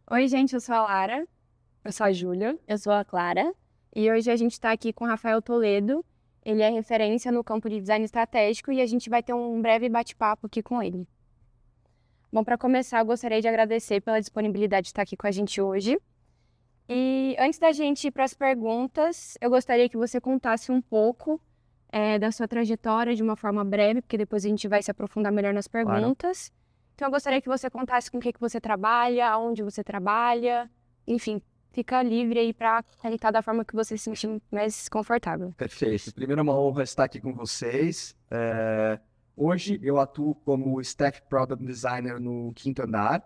Oi, gente, eu sou a Lara. Eu sou a Júlia. Eu sou a Clara. E hoje a gente está aqui com o Rafael Toledo. Ele é referência no campo de design estratégico e a gente vai ter um breve bate-papo aqui com ele. Bom, para começar, eu gostaria de agradecer pela disponibilidade de estar aqui com a gente hoje. E antes da gente ir para as perguntas, eu gostaria que você contasse um pouco da sua trajetória de uma forma breve, porque depois a gente vai se aprofundar melhor nas Claro. perguntas. Então, eu gostaria que você contasse com o que você trabalha, aonde você trabalha, enfim, fica livre aí para contar da forma que você se sentir mais confortável. Perfeito. Primeiro, é uma honra estar aqui com vocês. Hoje eu atuo como Staff Product Designer no Quinto Andar,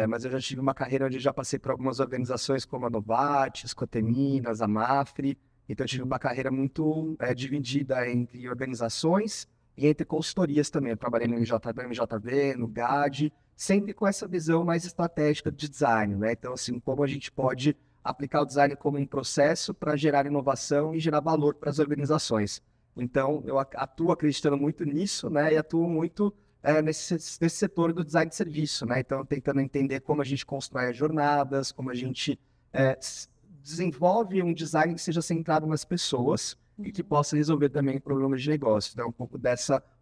mas eu já tive uma carreira onde já passei por algumas organizações como a Novartis, Coteminas, a Mafre. Então, eu tive uma carreira muito dividida entre organizações e entre consultorias também. Eu trabalhei no MJV, no GAD, sempre com essa visão mais estratégica de design, né? Então, assim, como a gente pode aplicar o design como um processo para gerar inovação e gerar valor para as organizações. Então, eu atuo acreditando muito nisso, né? E atuo muito nesse setor do design de serviço, né? Então, tentando entender como a gente constrói as jornadas, como a gente desenvolve um design que seja centrado nas pessoas e que possa resolver também problemas de negócio. Então, um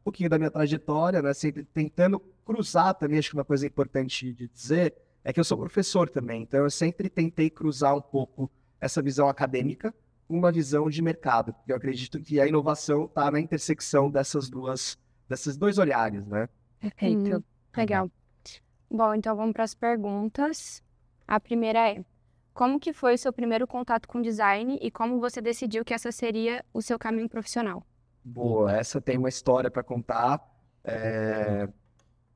pouquinho da minha trajetória, né? Sempre tentando cruzar também, acho que uma coisa importante de dizer é que eu sou professor também, então eu sempre tentei cruzar um pouco essa visão acadêmica com uma visão de mercado, porque eu acredito que a inovação está na intersecção desses dois olhares, né? Perfeito. Legal. Bom, então vamos para as perguntas. A primeira é: como que foi o seu primeiro contato com design e como você decidiu que essa seria o seu caminho profissional? Boa, essa tem uma história para contar.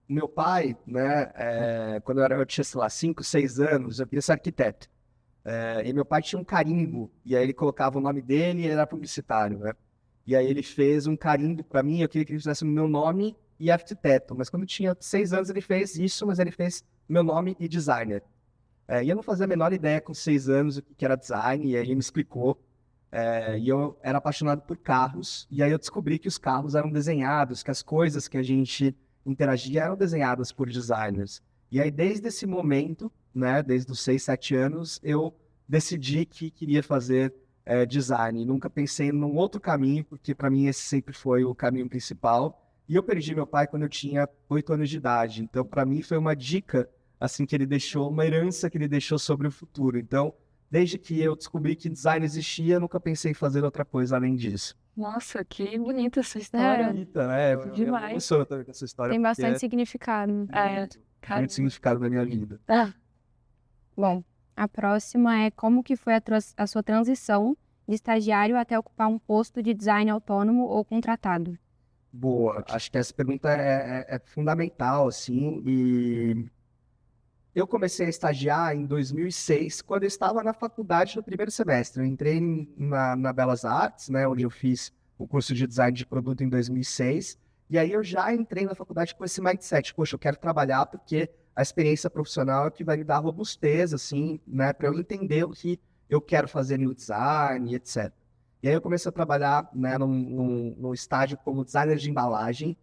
Meu pai, né, quando eu tinha, sei lá, 5, 6 anos, eu queria ser arquiteto. E meu pai tinha um carimbo, e aí ele colocava o nome dele e ele era publicitário, né? E aí ele fez um carimbo para mim, eu queria que ele fizesse o meu nome e arquiteto. Mas quando eu tinha 6 anos ele fez isso, mas ele fez meu nome e designer. E eu não fazia a menor ideia com 6 anos o que era design, e aí ele me explicou. E eu era apaixonado por carros, e aí eu descobri que os carros eram desenhados, que as coisas que a gente interagia eram desenhadas por designers. E aí desde esse momento, né, desde os 6, 7 anos, eu decidi que queria fazer design. Nunca pensei num outro caminho, porque para mim esse sempre foi o caminho principal. E eu perdi meu pai quando eu tinha 8 anos de idade. Então, para mim foi uma dica assim que ele deixou, uma herança que ele deixou sobre o futuro. Então, desde que eu descobri que design existia, eu nunca pensei em fazer outra coisa além disso. Nossa, que bonita essa história. Bonita, né? Demais. Eu sou também com essa história. Tem porque bastante significado. muito significado na minha vida. Bom, a próxima é: como que foi a sua transição de estagiário até ocupar um posto de design autônomo ou contratado? Boa, acho que essa pergunta é fundamental, assim, e eu comecei a estagiar em 2006, quando eu estava na faculdade no primeiro semestre. Eu entrei na Belas Artes, né, onde eu fiz o curso de design de produto em 2006, e aí eu já entrei na faculdade com esse mindset: poxa, eu quero trabalhar porque a experiência profissional é que vai me dar robustez, assim, né, para eu entender o que eu quero fazer no design, etc. E aí eu comecei a trabalhar, né, num estágio como designer de embalagem,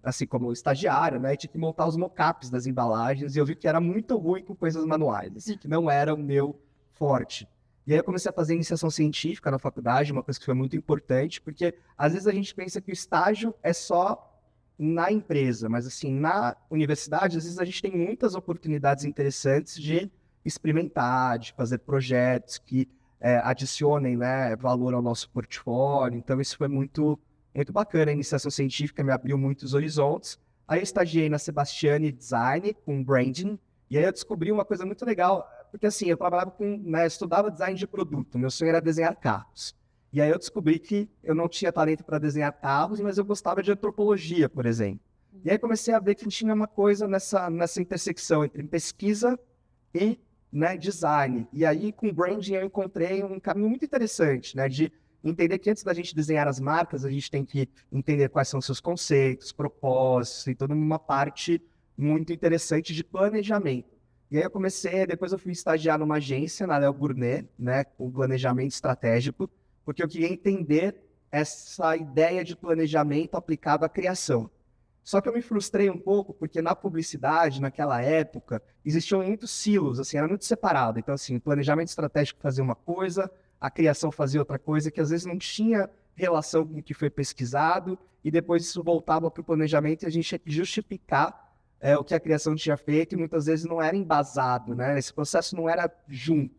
assim como estagiário, né, e tinha que montar os mockups das embalagens, e eu vi que era muito ruim com coisas manuais, assim, que não era o meu forte. E aí eu comecei a fazer iniciação científica na faculdade, uma coisa que foi muito importante, porque às vezes a gente pensa que o estágio é só na empresa, mas assim, na universidade, às vezes a gente tem muitas oportunidades interessantes de experimentar, de fazer projetos que adicionem, né, valor ao nosso portfólio. Então isso foi muito bacana. A iniciação científica me abriu muitos horizontes. Aí eu estagiei na Sebastiani Design, com branding, e aí eu descobri uma coisa muito legal, porque assim, eu trabalhava né, estudava design de produto, meu sonho era desenhar carros. E aí eu descobri que eu não tinha talento para desenhar carros, mas eu gostava de antropologia, por exemplo. E aí comecei a ver que tinha uma coisa nessa intersecção entre pesquisa e, né, design. E aí com branding eu encontrei um caminho muito interessante, né, de entender que antes da gente desenhar as marcas, a gente tem que entender quais são os seus conceitos, propósitos, e toda uma parte muito interessante de planejamento. E aí eu depois eu fui estagiar numa agência, na Léo Burnet, né, com planejamento estratégico, porque eu queria entender essa ideia de planejamento aplicado à criação. Só que eu me frustrei um pouco, porque na publicidade, naquela época, existiam muitos silos, assim, era muito separado. Então, assim, o planejamento estratégico fazia uma coisa, a criação fazia outra coisa, que às vezes não tinha relação com o que foi pesquisado, e depois isso voltava para o planejamento e a gente tinha que justificar o que a criação tinha feito, e muitas vezes não era embasado, né? Esse processo não era junto.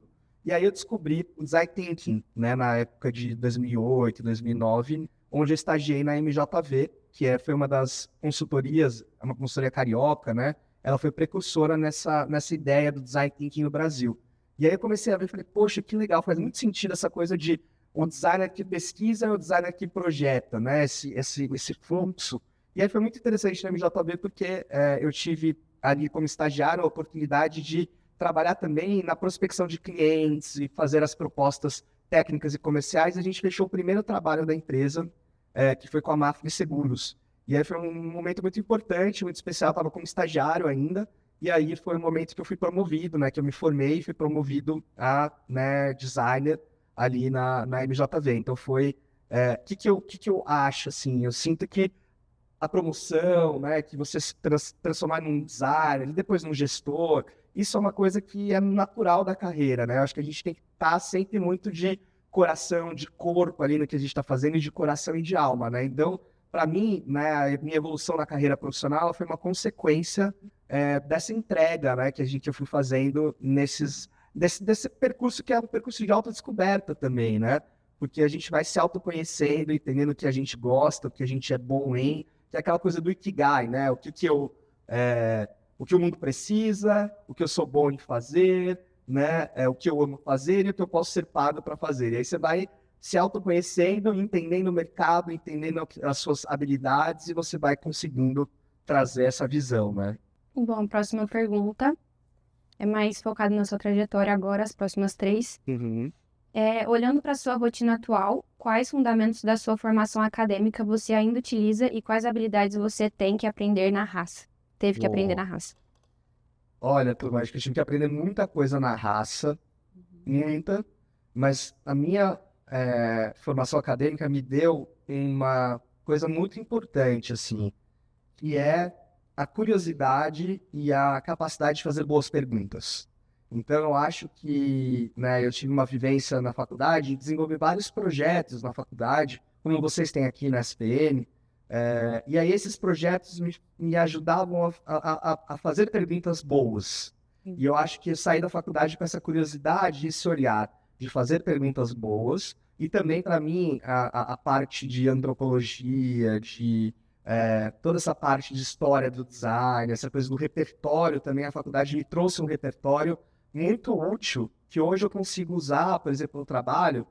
E aí eu descobri o Design Thinking, né, na época de 2008, 2009, onde eu estagiei na MJV, que foi uma das consultorias, uma consultoria carioca, né? Ela foi precursora nessa ideia do Design Thinking no Brasil. E aí eu comecei a ver, falei, poxa, que legal, faz muito sentido essa coisa de o designer que pesquisa e o designer que projeta, né? Esse fluxo. E aí foi muito interessante na MJV, porque eu tive ali como estagiário a oportunidade de trabalhar também na prospecção de clientes e fazer as propostas técnicas e comerciais. A gente fechou o primeiro trabalho da empresa, que foi com a Mafra Seguros. E aí foi um momento muito importante, muito especial, eu estava como estagiário ainda, e aí foi um momento que eu fui promovido, né, que eu me formei e fui promovido a, né, designer ali na MJV. Então foi, que eu acho, assim, eu sinto que a promoção, né, que você se transformar num designer e depois num gestor, isso é uma coisa que é natural da carreira, né? Eu acho que a gente tem que estar sempre muito de coração, de corpo ali no que a gente está fazendo, e de coração e de alma, né? Então, para mim, né, a minha evolução na carreira profissional foi uma consequência dessa entrega, né, que eu fui fazendo desse percurso que é um percurso de autodescoberta também, né? Porque a gente vai se autoconhecendo, entendendo o que a gente gosta, o que a gente é bom em, que é aquela coisa do Ikigai, né? O que o mundo precisa, o que eu sou bom em fazer, né? O que eu amo fazer e o que eu posso ser pago para fazer. E aí você vai se autoconhecendo, entendendo o mercado, entendendo as suas habilidades e você vai conseguindo trazer essa visão, né? Bom, próxima pergunta é mais focada na sua trajetória agora, as próximas 3. Uhum. Olhando para a sua rotina atual, quais fundamentos da sua formação acadêmica você ainda utiliza e quais habilidades você tem que aprender na raça? Teve que aprender na raça. Olha, turma, acho que eu tive que aprender muita coisa na raça, muita, mas a minha formação acadêmica me deu uma coisa muito importante, assim, que é a curiosidade e a capacidade de fazer boas perguntas. Então, eu acho que, né, eu tive uma vivência na faculdade, desenvolvi vários projetos na faculdade, como vocês têm aqui na SPM, e aí esses projetos me ajudavam a fazer perguntas boas. E eu acho que eu saí da faculdade com essa curiosidade, esse olhar de fazer perguntas boas, e também, para mim, a parte de antropologia, de toda essa parte de história do design, essa coisa do repertório também, a faculdade me trouxe um repertório muito útil, que hoje eu consigo usar, por exemplo, no trabalho,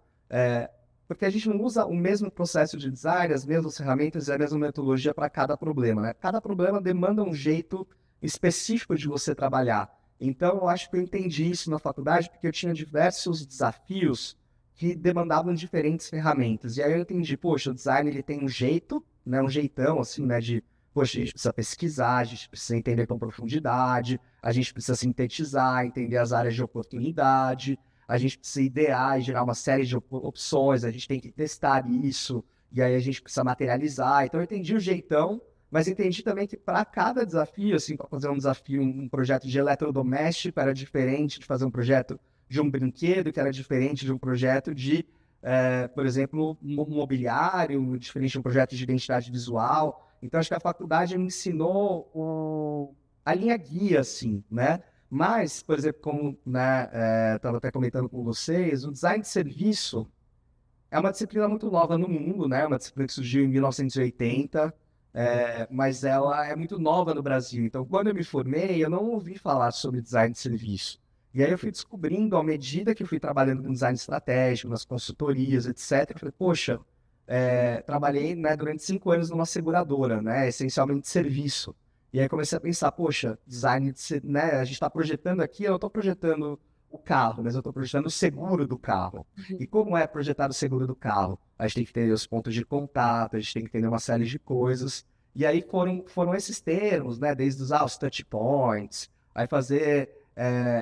porque a gente não usa o mesmo processo de design, as mesmas ferramentas e a mesma metodologia para cada problema, né? Cada problema demanda um jeito específico de você trabalhar. Então, eu acho que eu entendi isso na faculdade, porque eu tinha diversos desafios que demandavam diferentes ferramentas. E aí eu entendi, poxa, o design ele tem um jeito, né, um jeitão, assim, né, de, poxa, a gente precisa pesquisar, a gente precisa entender com profundidade, a gente precisa sintetizar, entender as áreas de oportunidade, a gente precisa idear e gerar uma série de opções, a gente tem que testar isso, e aí a gente precisa materializar. Então eu entendi o jeitão, mas entendi também que para cada desafio, assim, para fazer um desafio, um projeto de eletrodoméstico era diferente de fazer um projeto de um brinquedo, que era diferente de um projeto de, por exemplo, mobiliário, diferente de um projeto de identidade visual. Então acho que a faculdade me ensinou a linha guia, assim, né? Mas, por exemplo, como estava até comentando com vocês, o design de serviço é uma disciplina muito nova no mundo, né? Uma disciplina que surgiu em 1980, mas ela é muito nova no Brasil. Então, quando eu me formei, eu não ouvi falar sobre design de serviço. E aí eu fui descobrindo, à medida que eu fui trabalhando com design estratégico, nas consultorias, etc., eu falei, poxa, trabalhei, né, durante 5 anos numa seguradora, né, essencialmente de serviço. E aí comecei a pensar, poxa, design, né, a gente está projetando aqui, eu não estou projetando o carro, mas eu estou projetando o seguro do carro. E como é projetar o seguro do carro? A gente tem que ter os pontos de contato, a gente tem que entender uma série de coisas. E aí foram esses termos, né, desde os touch points, aí fazer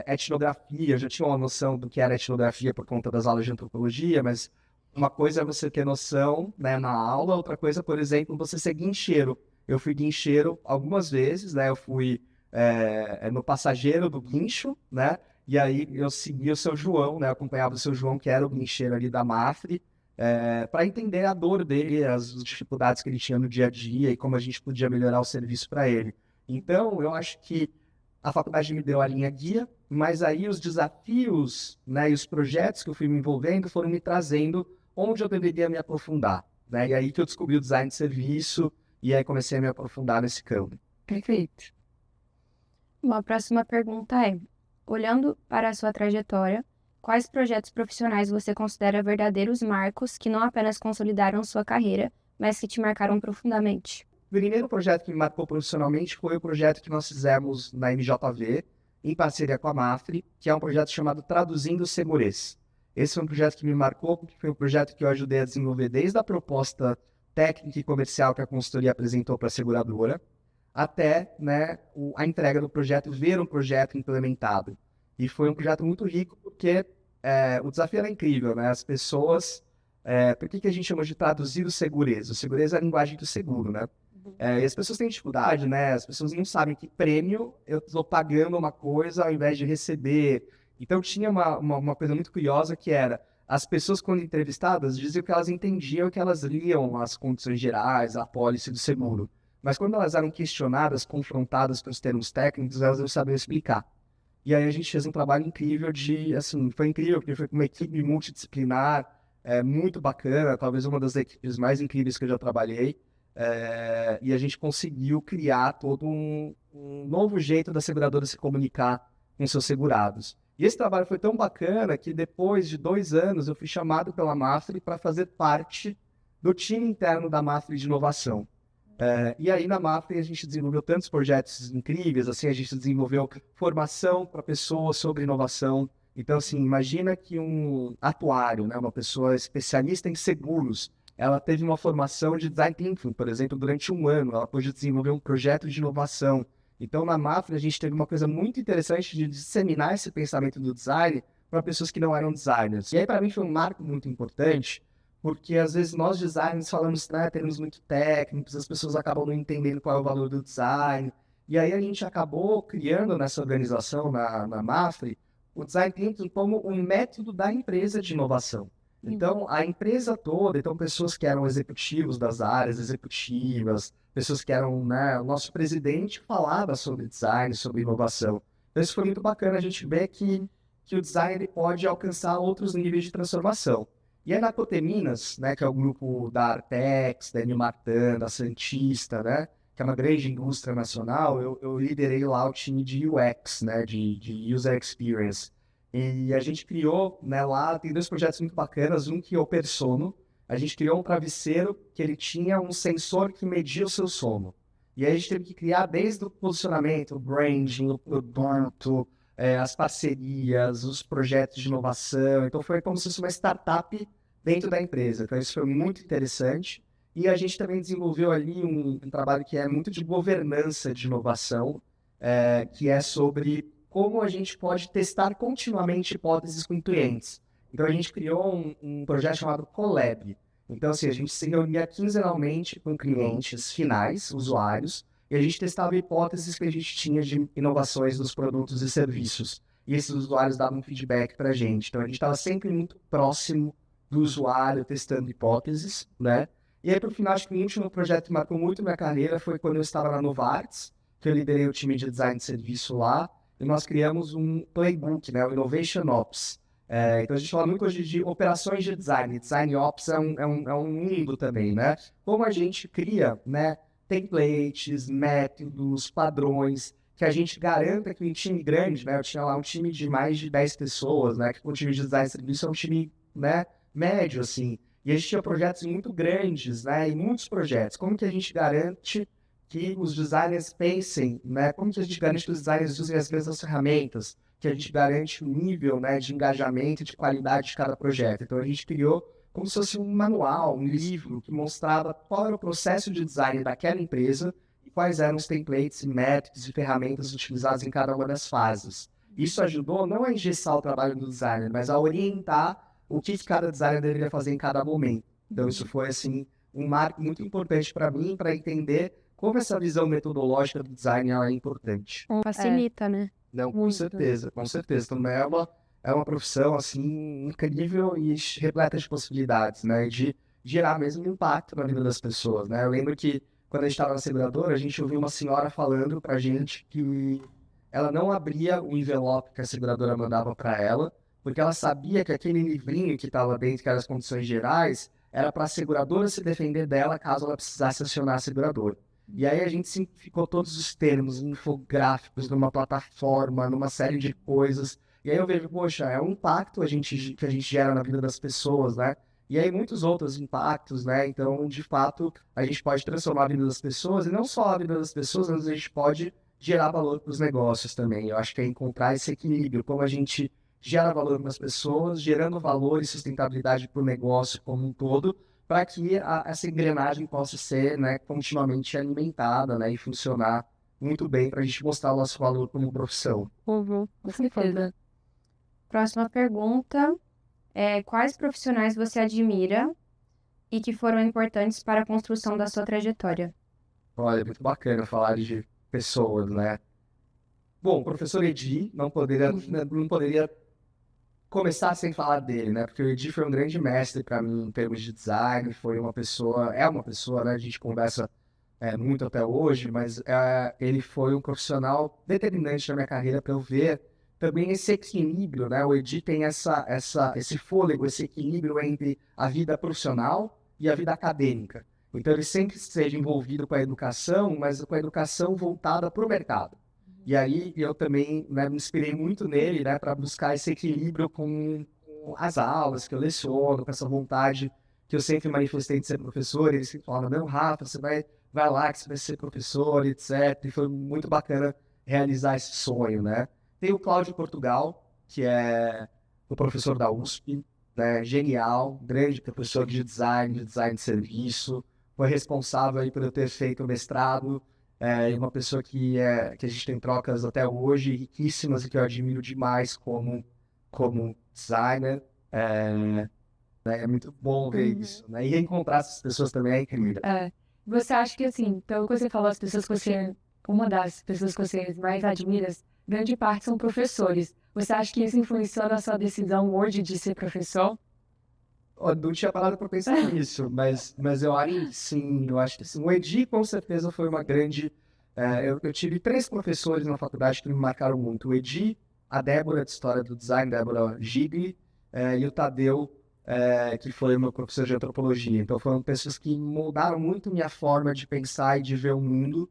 etnografia. Eu já tinha uma noção do que era etnografia por conta das aulas de antropologia, mas uma coisa é você ter noção, né, na aula, outra coisa, por exemplo, você ser guincheiro. eu fui guincheiro algumas vezes, né? Eu fui no passageiro do guincho, né? E aí eu segui o seu João, né? Eu acompanhava o seu João, que era o guincheiro ali da Mafre, para entender a dor dele, as dificuldades que ele tinha no dia a dia e como a gente podia melhorar o serviço para ele. Então, eu acho que a faculdade me deu a linha guia, mas aí os desafios, né, e os projetos que eu fui me envolvendo foram me trazendo onde eu deveria me aprofundar, né? E aí que eu descobri o design de serviço e aí comecei a me aprofundar nesse campo. Perfeito. Bom, a próxima pergunta é: olhando para a sua trajetória, quais projetos profissionais você considera verdadeiros marcos que não apenas consolidaram sua carreira, mas que te marcaram profundamente? O primeiro projeto que me marcou profissionalmente foi o projeto que nós fizemos na MJV, em parceria com a Mafre, que é um projeto chamado Traduzindo Segurez. Esse foi um projeto que me marcou, porque foi um projeto que eu ajudei a desenvolver desde a proposta técnica e comercial que a consultoria apresentou para a seguradora, até, né, a entrega do projeto, ver um projeto implementado. E foi um projeto muito rico, porque o desafio era incrível, né? As pessoas... por que a gente chama de traduzir o segurez? O segurez é a linguagem do seguro, né? E as pessoas têm dificuldade, né? As pessoas não sabem que prêmio eu estou pagando uma coisa ao invés de receber. Então tinha uma coisa muito curiosa que era, as pessoas quando entrevistadas diziam que elas entendiam, que elas liam as condições gerais, a apólice do seguro. Mas quando elas eram questionadas, confrontadas com os termos técnicos, elas não sabiam explicar. E aí a gente fez um trabalho incrível assim, foi incrível, porque foi com uma equipe multidisciplinar, muito bacana, talvez uma das equipes mais incríveis que eu já trabalhei. E a gente conseguiu criar todo um novo jeito da seguradora se comunicar com seus segurados. E esse trabalho foi tão bacana que depois de 2 anos eu fui chamado pela Mafre para fazer parte do time interno da Mafre de inovação. E aí na Mafre a gente desenvolveu tantos projetos incríveis, assim, a gente desenvolveu formação para pessoas sobre inovação. Então, assim, imagina que um atuário, né, uma pessoa especialista em seguros, ela teve uma formação de design thinking, por exemplo, durante 1 ano, ela pôde desenvolver um projeto de inovação. Então, na Mafre, a gente teve uma coisa muito interessante de disseminar esse pensamento do design para pessoas que não eram designers. E aí, para mim, foi um marco muito importante, porque às vezes nós designers falamos, né, termos muito técnicos, as pessoas acabam não entendendo qual é o valor do design. E aí a gente acabou criando nessa organização, na Mafre, o design thinking como um método da empresa de inovação. Então, a empresa toda, então pessoas que eram executivos das áreas executivas, pessoas que eram, né, o nosso presidente falava sobre design, sobre inovação. Então, isso foi muito bacana, a gente vê que o design ele pode alcançar outros níveis de transformação. E aí na Coteminas, né, que é o grupo da Artex, da Martin, da Santista, né, que é uma grande indústria nacional, eu liderei lá o time de UX, né, de User Experience. E a gente criou, né, lá, tem 2 projetos muito bacanas, um que é o Persono. A gente criou um travesseiro que ele tinha um sensor que media o seu sono. E aí a gente teve que criar desde o posicionamento, o branding, o produto, as parcerias, os projetos de inovação. Então foi como se fosse uma startup dentro da empresa. Então isso foi muito interessante. E a gente também desenvolveu ali um trabalho que é muito de governança de inovação, que é sobre como a gente pode testar continuamente hipóteses com clientes. Então, a gente criou um projeto chamado Collab. Então, assim, a gente se reunia quinzenalmente com clientes finais, usuários, e a gente testava hipóteses que a gente tinha de inovações dos produtos e serviços. E esses usuários davam feedback para a gente. Então, a gente estava sempre muito próximo do usuário, testando hipóteses, né? E aí, para o final, acho que o último projeto que marcou muito minha carreira foi quando eu estava na Novartis, que eu liderei o time de design de serviço lá, e nós criamos um playbook, né, o Innovation Ops. Então a gente fala muito hoje de operações de design. Design Ops é um mundo também, né? Como a gente cria, né, templates, métodos, padrões, que a gente garanta que um time grande, né? Eu tinha lá um time de mais de 10 pessoas, né? Que o time de design de serviço é um time, né, médio, assim. E a gente tinha projetos muito grandes, né? E muitos projetos. Como que a gente garante que os designers pensem, né? Como que a gente garante que os designers usem as mesmas ferramentas? Que a gente garante o nível, né, de engajamento e de qualidade de cada projeto. Então a gente criou como se fosse um manual, um livro que mostrava qual era o processo de design daquela empresa e quais eram os templates, métodos e ferramentas utilizados em cada uma das fases. Isso ajudou não a engessar o trabalho do designer, mas a orientar o que cada designer deveria fazer em cada momento. Então isso foi assim um marco muito importante para mim, para entender como essa visão metodológica do design ela é importante. Facilita, né? Não, com Muito. certeza, com certeza. Também é uma profissão, assim, incrível e repleta de possibilidades, né? De gerar mesmo um impacto na vida das pessoas, né? Eu lembro que, quando a gente estava na seguradora, a gente ouviu uma senhora falando pra gente que ela não abria o envelope que a seguradora mandava para ela, porque ela sabia que aquele livrinho que estava dentro, que eram as condições gerais, era para a seguradora se defender dela caso ela precisasse acionar a seguradora. E aí a gente simplificou todos os termos, infográficos, numa plataforma, numa série de coisas. E aí eu vejo, poxa, é um impacto que a gente gera na vida das pessoas, né? E aí muitos outros impactos, né? Então, de fato, a gente pode transformar a vida das pessoas, e não só a vida das pessoas, mas a gente pode gerar valor para os negócios também. Eu acho que é encontrar esse equilíbrio, como a gente gera valor para as pessoas, gerando valor e sustentabilidade para o negócio como um todo, para que essa engrenagem possa ser, né, continuamente alimentada, né, e funcionar muito bem para a gente mostrar o nosso valor como profissão. Com certeza. Próxima pergunta é: quais profissionais você admira e que foram importantes para a construção da sua trajetória? Olha, é muito bacana falar de pessoas, né? Bom, o professor Edi não poderia começar sem falar dele, né? Porque o Edi foi um grande mestre para mim em termos de design, é uma pessoa, né? A gente conversa muito até hoje, mas ele foi um profissional determinante na minha carreira para eu ver também esse equilíbrio, né? O Edi tem esse fôlego, esse equilíbrio entre a vida profissional e a vida acadêmica. Então ele sempre esteve envolvido com a educação, mas com a educação voltada para o mercado. E aí eu também, né, me inspirei muito nele, né, para buscar esse equilíbrio com as aulas que eu leciono, com essa vontade que eu sempre manifestei de ser professor. Ele sempre falava, não, Rafa, vai lá que você vai ser professor, etc. E foi muito bacana realizar esse sonho, né? Tem o Cláudio Portugal, que é o professor da USP, né, genial, grande professor de design de serviço, foi responsável aí por eu ter feito o mestrado. É uma pessoa que a gente tem trocas até hoje, riquíssimas, e que eu admiro demais como designer. É muito bom ver isso, né? E reencontrar essas pessoas também é incrível. Você acha que, assim, pelo que você falou, as pessoas que você, uma das pessoas que você mais admira, grande parte são professores. Você acha que isso influenciou na sua decisão hoje de ser professor? Eu não tinha parado para pensar nisso, mas eu acho que sim, eu acho que sim. O Edi, com certeza, foi uma grande... eu tive 3 professores na faculdade que me marcaram muito. O Edi, a Débora, de História do Design, Débora Gigli, e o Tadeu, que foi meu professor de Antropologia. Então, foram pessoas que moldaram muito minha forma de pensar e de ver o mundo.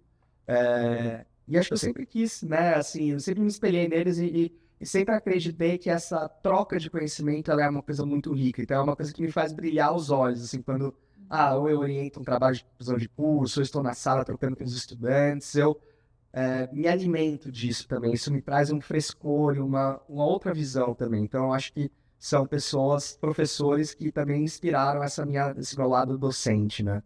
E acho que eu sempre quis, né? Assim, eu sempre me espelhei neles e sempre acreditei que essa troca de conhecimento ela é uma coisa muito rica. Então, é uma coisa que me faz brilhar os olhos, assim, quando ou eu oriento um trabalho de conclusão de curso, ou estou na sala trocando com os estudantes, eu me alimento disso também. Isso me traz um frescor e uma outra visão também. Então, eu acho que são professores que também inspiraram esse meu lado docente, né?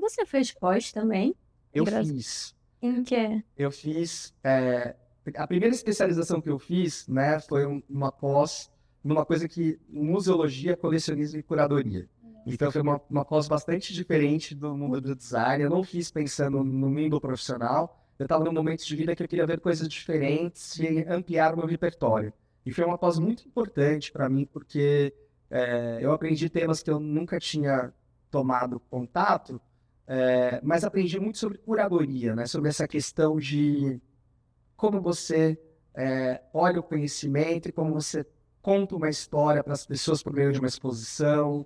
Você fez pós também? Eu fiz. Em que? Eu fiz... a primeira especialização que eu fiz, né, foi uma pós numa coisa que museologia, colecionismo e curadoria. Então foi uma pós bastante diferente do mundo do design. Eu não fiz pensando no mundo profissional. Eu estava num momento de vida que eu queria ver coisas diferentes e ampliar o meu repertório. E foi uma pós muito importante para mim, porque eu aprendi temas que eu nunca tinha tomado contato, mas aprendi muito sobre curadoria, né, sobre essa questão de como você olha o conhecimento e como você conta uma história para as pessoas por meio de uma exposição,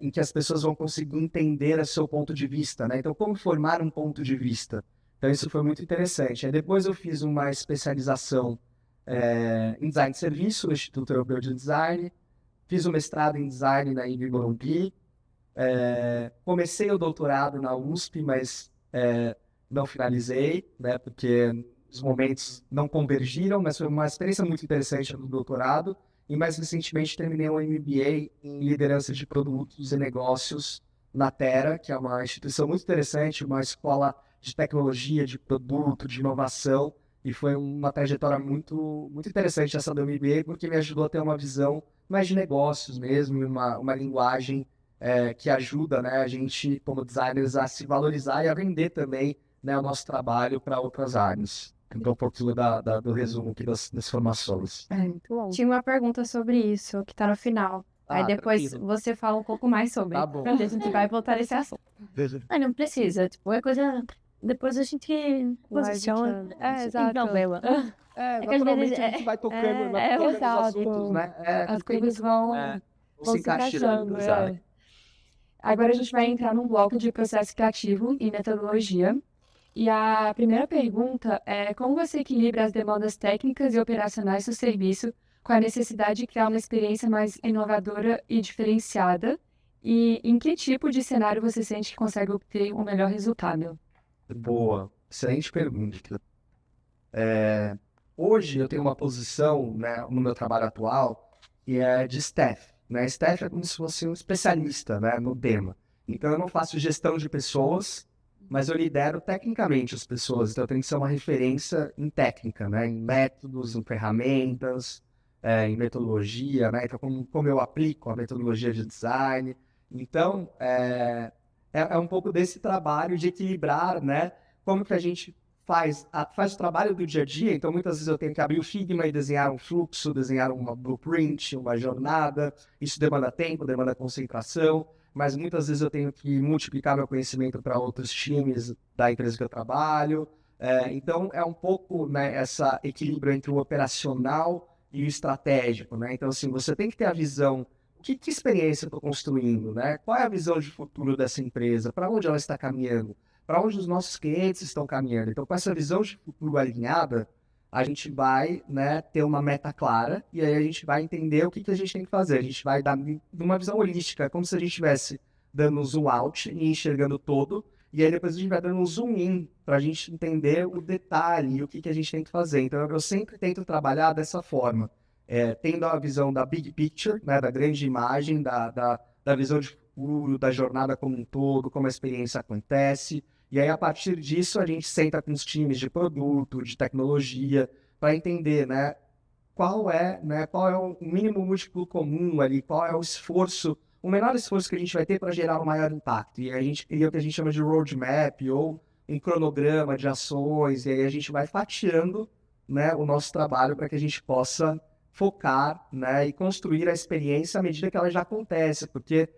em que as pessoas vão conseguir entender o seu ponto de vista, né? Então, como formar um ponto de vista? Então, isso foi muito interessante. Aí, depois eu fiz uma especialização em design de serviço no Instituto Europeu de Design, fiz um mestrado em design na INB Morumbi, comecei o doutorado na USP, mas não finalizei, né? Porque os momentos não convergiram, mas foi uma experiência muito interessante no doutorado. E mais recentemente terminei um MBA em liderança de produtos e negócios na Terra, que é uma instituição muito interessante, uma escola de tecnologia, de produto, de inovação. E foi uma trajetória muito, muito interessante essa do MBA, porque me ajudou a ter uma visão mais de negócios mesmo, uma linguagem que ajuda, né, a gente, como designers, a se valorizar e a vender também, né, o nosso trabalho para outras áreas. Então, um pouquinho do resumo aqui das formações. Muito bom. Tinha uma pergunta sobre isso, que tá no final. Aí depois tranquilo. você fala um pouco mais sobre. Tá bom. A gente vai voltar nesse assunto. Não precisa. Tipo, é coisa... Depois a gente posiciona. É, Sem exato. problema. que às naturalmente vezes a gente vai tocando, tocando nos nos exato. assuntos, né? As coisas vão Se encaixando. Exato. Agora a gente vai entrar num bloco de processo criativo e metodologia. E a primeira pergunta é como você equilibra as demandas técnicas e operacionais do serviço com a necessidade de criar uma experiência mais inovadora e diferenciada? E em que tipo de cenário você sente que consegue obter um melhor resultado? Boa, excelente pergunta. Hoje eu tenho uma posição, né, no meu trabalho atual que é de staff. Né? Staff é como se fosse um especialista, né, no tema. Então eu não faço gestão de pessoas, mas eu lidero tecnicamente as pessoas. Então eu tenho que ser uma referência em técnica, né, em métodos, em ferramentas, em metodologia, né? Então como eu aplico a metodologia de design. Então é um pouco desse trabalho de equilibrar, né, como que a gente faz o trabalho do dia a dia. Então muitas vezes eu tenho que abrir o Figma e desenhar um fluxo, desenhar uma blueprint, uma jornada. Isso demanda tempo, demanda concentração, mas muitas vezes eu tenho que multiplicar meu conhecimento para outros times da empresa que eu trabalho. Então é um pouco, né, esse equilíbrio entre o operacional e o estratégico, né? Então assim, você tem que ter a visão, que experiência eu estou construindo, né? Qual é a visão de futuro dessa empresa, para onde ela está caminhando, para onde os nossos clientes estão caminhando. Então, com essa visão de futuro alinhada, a gente vai, né, ter uma meta clara e aí a gente vai entender o que a gente tem que fazer. A gente vai dar uma visão holística, como se a gente estivesse dando um zoom out e enxergando todo, e aí depois a gente vai dando um zoom in para a gente entender o detalhe e o que a gente tem que fazer. Então, eu sempre tento trabalhar dessa forma, tendo a visão da big picture, né, da grande imagem, da visão de futuro, da jornada como um todo, como a experiência acontece. E aí, a partir disso, a gente senta com os times de produto, de tecnologia, para entender, né, qual é o mínimo múltiplo comum ali, qual é o esforço, o menor esforço que a gente vai ter para gerar um maior impacto. E a gente cria o que a gente chama de roadmap, ou um cronograma de ações, e aí a gente vai fatiando, né, o nosso trabalho para que a gente possa focar, né, e construir a experiência à medida que ela já acontece, porque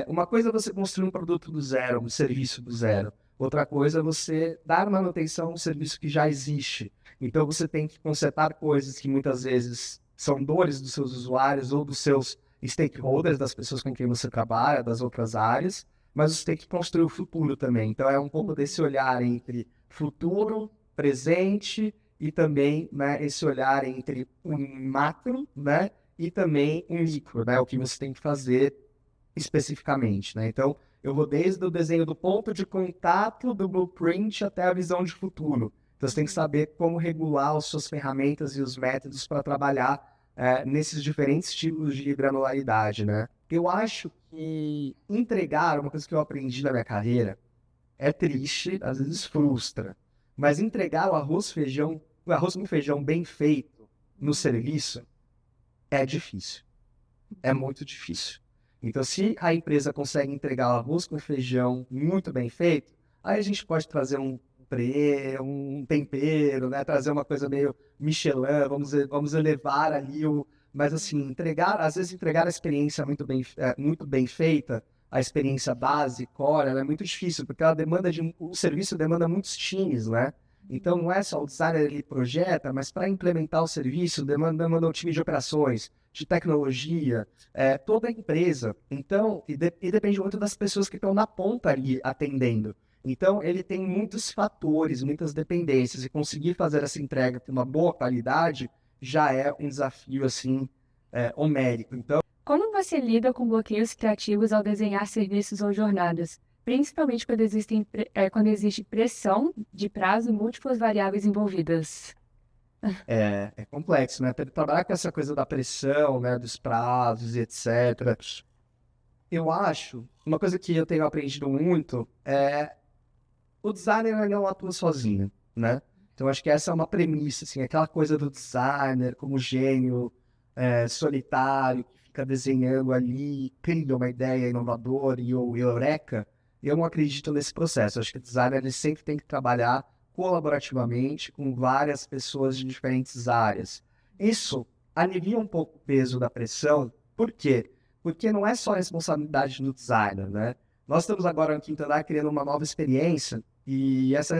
uma coisa é você construir um produto do zero, um serviço do zero. Outra coisa é você dar manutenção a um serviço que já existe. Então você tem que consertar coisas que muitas vezes são dores dos seus usuários ou dos seus stakeholders, das pessoas com quem você trabalha, das outras áreas, mas você tem que construir o futuro também. Então é um pouco desse olhar entre futuro, presente e também, né, esse olhar entre um macro, né, e também um micro, né, o que você tem que fazer especificamente, né? Então eu vou desde o desenho do ponto de contato do blueprint até a visão de futuro. Então, você tem que saber como regular as suas ferramentas e os métodos para trabalhar nesses diferentes tipos de granularidade, né? Eu acho que entregar, uma coisa que eu aprendi na minha carreira, é triste, às vezes frustra, mas entregar o arroz com feijão bem feito no serviço é difícil. É muito difícil. Então, se a empresa consegue entregar o arroz com feijão muito bem feito, aí a gente pode trazer um tempero, né? Trazer uma coisa meio Michelin, vamos elevar ali Mas, assim, às vezes entregar a experiência muito bem feita, a experiência base, core, ela é muito difícil, porque o serviço demanda muitos times, né? Então, não é só o designer, ele projeta, mas para implementar o serviço, demanda um time de operações, de tecnologia, toda a empresa. Então, e depende muito das pessoas que estão na ponta ali atendendo. Então, ele tem muitos fatores, muitas dependências, e conseguir fazer essa entrega com uma boa qualidade já é um desafio, assim, homérico. Então, Como você lida com bloqueios criativos ao desenhar serviços ou jornadas? Principalmente quando existe pressão de prazo e múltiplas variáveis envolvidas. é complexo, né? Trabalhar com essa coisa da pressão, né, dos prazos e etc. Eu acho, uma coisa que eu tenho aprendido muito o designer não atua sozinho, né? Então, acho que essa é uma premissa, assim, aquela coisa do designer como gênio solitário, que fica desenhando ali, cria uma ideia inovadora e o eureka, eu não acredito nesse processo. Eu acho que o designer ele sempre tem que trabalhar colaborativamente com várias pessoas de diferentes áreas. Isso alivia um pouco o peso da pressão. Por quê? Porque não é só a responsabilidade do designer, né? Nós estamos agora no Quinto Andar criando uma nova experiência e essa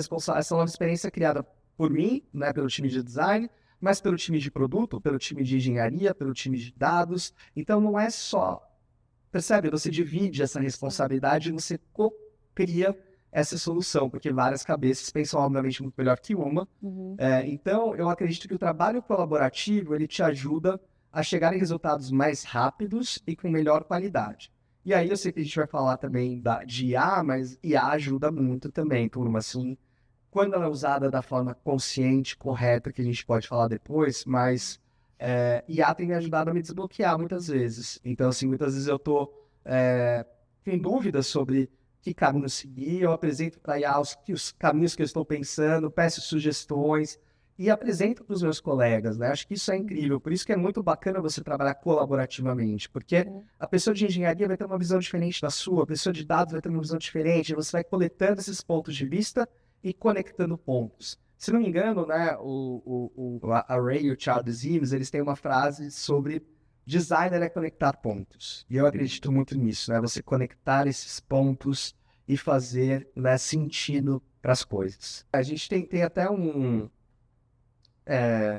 nova experiência é criada por mim, né, pelo time de design, mas pelo time de produto, pelo time de engenharia, pelo time de dados. Então não é só, percebe? Você divide essa responsabilidade e você cria essa solução, porque várias cabeças pensam obviamente muito melhor que uma. Então eu acredito que o trabalho colaborativo ele te ajuda a chegar em resultados mais rápidos e com melhor qualidade. E aí eu sei que a gente vai falar também de IA, mas IA ajuda muito também, turma, assim, quando ela é usada da forma consciente, correta, que a gente pode falar depois, mas IA tem me ajudado a me desbloquear muitas vezes. Então, assim, muitas vezes eu tô em dúvida sobre que caminho seguir, eu apresento para a IA os caminhos que eu estou pensando, peço sugestões e apresento para os meus colegas, né? Acho que isso é incrível, por isso que é muito bacana você trabalhar colaborativamente, porque a pessoa de engenharia vai ter uma visão diferente da sua, a pessoa de dados vai ter uma visão diferente, você vai coletando esses pontos de vista e conectando pontos. Se não me engano, né, a Ray e o Charles Ives, eles têm uma frase sobre designer é conectar pontos. E eu acredito muito nisso, né? Você conectar esses pontos e fazer, né, sentido para as coisas. A gente tem até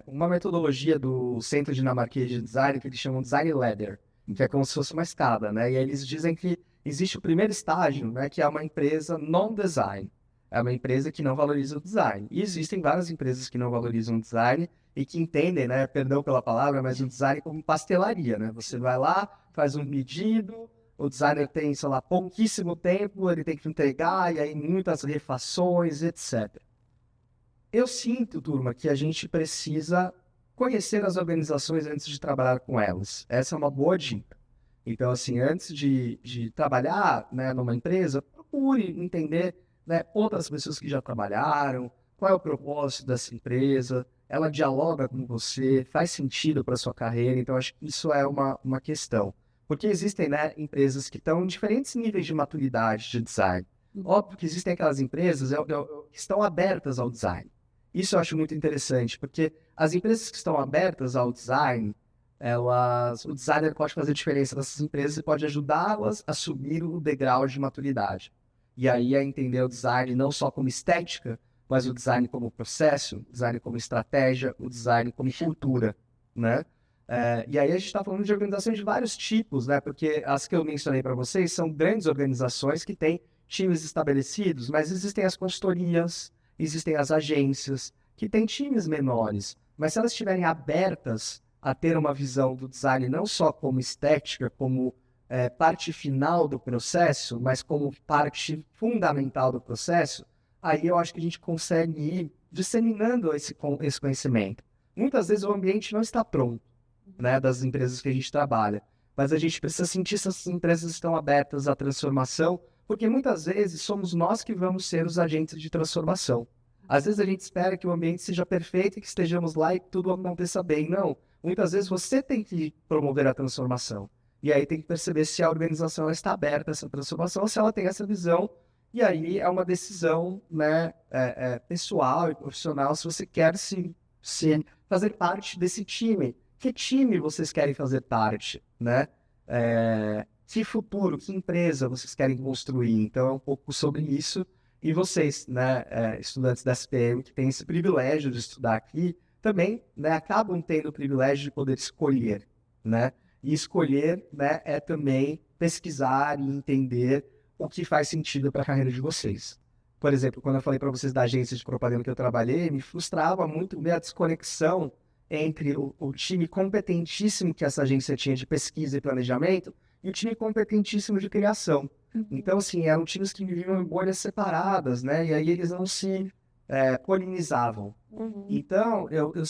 uma metodologia do Centro Dinamarquês de Design que eles chamam de Design Ladder, que é como se fosse uma escada, né? E aí eles dizem que existe o primeiro estágio, né, que é uma empresa non-design. É uma empresa que não valoriza o design. E existem várias empresas que não valorizam o design e que entendem, né, perdão pela palavra, mas o design como pastelaria, né? Você vai lá, faz um pedido, o designer tem, sei lá, pouquíssimo tempo, ele tem que entregar, e aí muitas refações, etc. Eu sinto, turma, que a gente precisa conhecer as organizações antes de trabalhar com elas. Essa é uma boa dica. Então, assim, antes de trabalhar, né, numa empresa, procure entender, né, outras pessoas que já trabalharam, qual é o propósito dessa empresa, ela dialoga com você, faz sentido para a sua carreira. Então, acho que isso é uma questão. Porque existem, né, empresas que estão em diferentes níveis de maturidade de design. Óbvio que existem aquelas empresas que estão abertas ao design. Isso eu acho muito interessante, porque as empresas que estão abertas ao design, o designer pode fazer diferença nessas empresas e pode ajudá-las a subir o degrau de maturidade. E aí a entender o design não só como estética, mas o design como processo, o design como estratégia, o design como cultura, né? E aí a gente está falando de organizações de vários tipos, né? Porque as que eu mencionei para vocês são grandes organizações que têm times estabelecidos, mas existem as consultorias, existem as agências, que têm times menores, mas se elas estiverem abertas a ter uma visão do design não só como estética, como parte final do processo, mas como parte fundamental do processo, aí eu acho que a gente consegue ir disseminando esse conhecimento. Muitas vezes o ambiente não está pronto, né, das empresas que a gente trabalha, mas a gente precisa sentir se essas empresas estão abertas à transformação, porque muitas vezes somos nós que vamos ser os agentes de transformação. Às vezes a gente espera que o ambiente seja perfeito e que estejamos lá e que tudo aconteça bem. Não. Muitas vezes você tem que promover a transformação. E aí tem que perceber se a organização ela está aberta a essa transformação, se ela tem essa visão. E aí é uma decisão, né, pessoal e profissional se você quer se fazer parte desse time. Que time vocês querem fazer parte, né? Que futuro, que empresa vocês querem construir? Então é um pouco sobre isso. E vocês, né, estudantes da SPM, que têm esse privilégio de estudar aqui, também, né, acabam tendo o privilégio de poder escolher, né? E escolher, né, é também pesquisar e entender o que faz sentido para a carreira de vocês. Por exemplo, quando eu falei para vocês da agência de propaganda que eu trabalhei, me frustrava muito ver a desconexão entre o time competentíssimo que essa agência tinha de pesquisa e planejamento e o time competentíssimo de criação. Então, assim, eram times que viviam em bolhas separadas, né? E aí eles não se polinizavam. Então, eu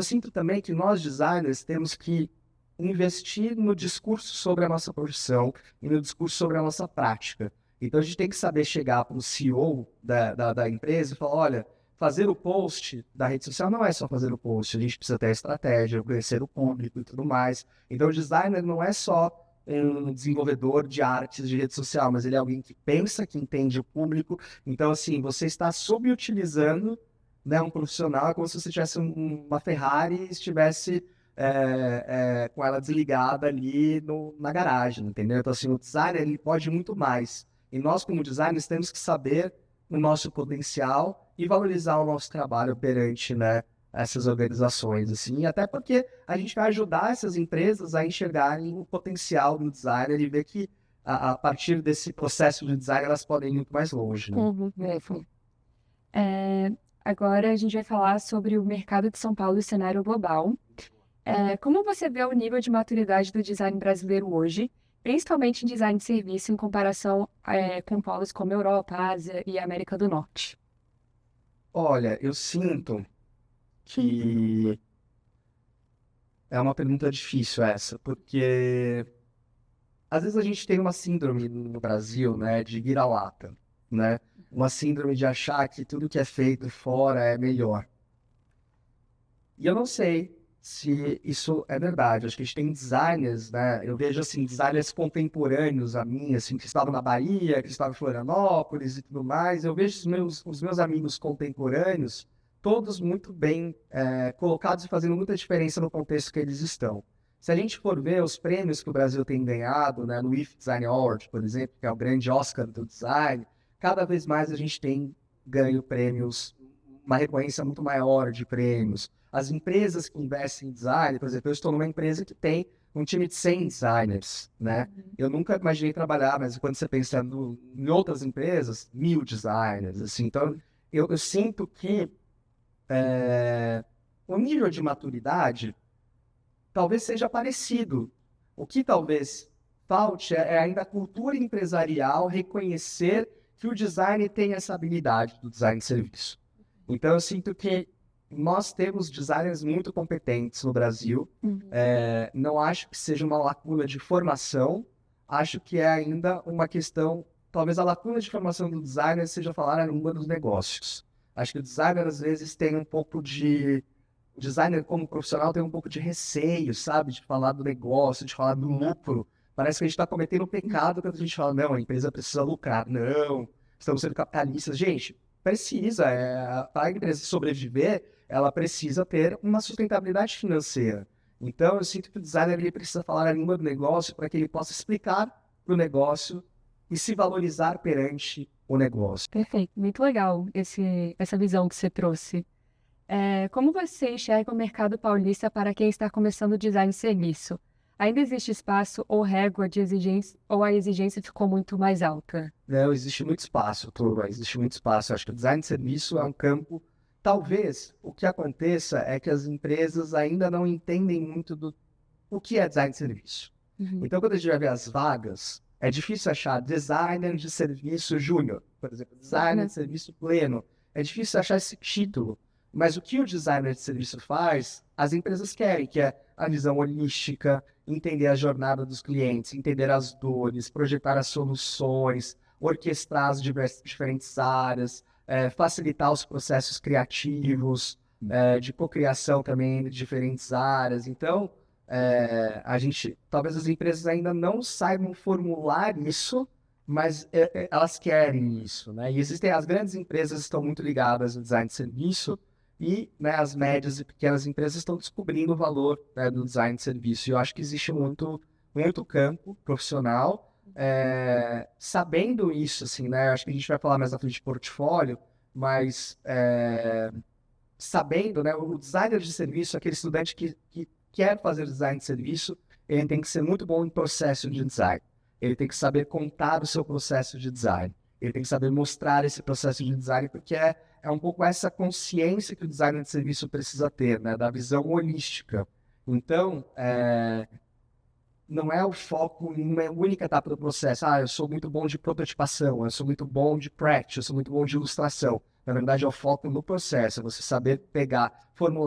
sinto também que nós, designers, temos que investir no discurso sobre a nossa profissão e no discurso sobre a nossa prática. Então, a gente tem que saber chegar para o CEO da empresa e falar, olha, fazer o post da rede social não é só fazer o post, a gente precisa ter a estratégia, conhecer o público e tudo mais. Então, o designer não é só um desenvolvedor de artes de rede social, mas ele é alguém que pensa, que entende o público. Então, assim, você está subutilizando, né, um profissional, é como se você tivesse uma Ferrari e estivesse com ela desligada ali na garagem, entendeu? Então, assim, o designer, ele pode muito mais. E nós, como designers, temos que saber o nosso potencial e valorizar o nosso trabalho perante, né, essas organizações, assim, até porque a gente vai ajudar essas empresas a enxergarem o potencial do designer e ver que a partir desse processo de design elas podem ir muito mais longe, né? Agora a gente vai falar sobre o mercado de São Paulo e o cenário global. Como você vê o nível de maturidade do design brasileiro hoje, principalmente em design de serviço em comparação com polos como Europa, Ásia e América do Norte? Olha, eu sinto que é uma pergunta difícil essa, porque às vezes a gente tem uma síndrome no Brasil, né, de vira-lata, né? Uma síndrome de achar que tudo que é feito fora é melhor. E eu não sei se isso é verdade. Acho que a gente tem designers, né? Eu vejo, assim, designers contemporâneos a mim, assim, que estavam na Bahia, que estavam em Florianópolis e tudo mais. Eu vejo os meus amigos contemporâneos todos muito bem colocados e fazendo muita diferença no contexto que eles estão. Se a gente for ver os prêmios que o Brasil tem ganhado, né, no IF Design Award, por exemplo, que é o grande Oscar do design, cada vez mais a gente tem ganho prêmios, uma recorrência muito maior de prêmios. As empresas que investem em design, por exemplo, eu estou numa empresa que tem um time de 100 designers, né? Eu nunca imaginei trabalhar, mas quando você pensa em outras empresas, 1000 designers, assim. Então, eu sinto que o nível de maturidade talvez seja parecido. O que talvez falte é ainda a cultura empresarial reconhecer que o design tem essa habilidade do design de serviço. Então, eu sinto que nós temos designers muito competentes no Brasil. Não acho que seja uma lacuna de formação. Acho que é ainda uma questão... Talvez a lacuna de formação do designer seja falar a língua dos negócios. Acho que o designer, às vezes, tem um pouco de... O designer, como profissional, tem um pouco de receio, sabe? De falar do negócio, de falar do lucro. Parece que a gente está cometendo um pecado quando a gente fala, não, a empresa precisa lucrar. Não, estamos sendo capitalistas. Gente, precisa. Para a empresa sobreviver, ela precisa ter uma sustentabilidade financeira. Então, eu sinto que o designer ele precisa falar a língua do negócio para que ele possa explicar para o negócio e se valorizar perante o negócio. Perfeito, muito legal essa visão que você trouxe. Como você enxerga o mercado paulista para quem está começando o design de serviço? Ainda existe espaço ou régua de exigência, ou a exigência ficou muito mais alta? Não, existe muito espaço, turma, existe muito espaço. Eu acho que o design de serviço é um campo... Talvez o que aconteça é que as empresas ainda não entendem muito o que é design de serviço. Então, quando a gente vai ver as vagas, é difícil achar designer de serviço júnior, por exemplo, designer de serviço pleno. É difícil achar esse título. Mas o que o designer de serviço faz, as empresas querem, que é a visão holística, entender a jornada dos clientes, entender as dores, projetar as soluções, orquestrar as diferentes áreas, facilitar os processos criativos, de cocriação também de diferentes áreas. Então, talvez as empresas ainda não saibam formular isso, mas elas querem isso, né? E as grandes empresas estão muito ligadas no design de serviço e, né, as médias e pequenas empresas estão descobrindo o valor, né, do design de serviço. E eu acho que existe muito campo profissional. Sabendo isso, assim, né? Acho que a gente vai falar mais na frente de portfólio, mas sabendo, né? O designer de serviço, aquele estudante que quer fazer design de serviço, ele tem que ser muito bom em processo de design. Ele tem que saber contar o seu processo de design. Ele tem que saber mostrar esse processo de design, porque é um pouco essa consciência que o designer de serviço precisa ter, né? Da visão holística. Então, não é o foco em uma única etapa do processo. Eu sou muito bom de prototipação, eu sou muito bom de practice, eu sou muito bom de ilustração. Na verdade, é o foco no processo, é você saber pegar,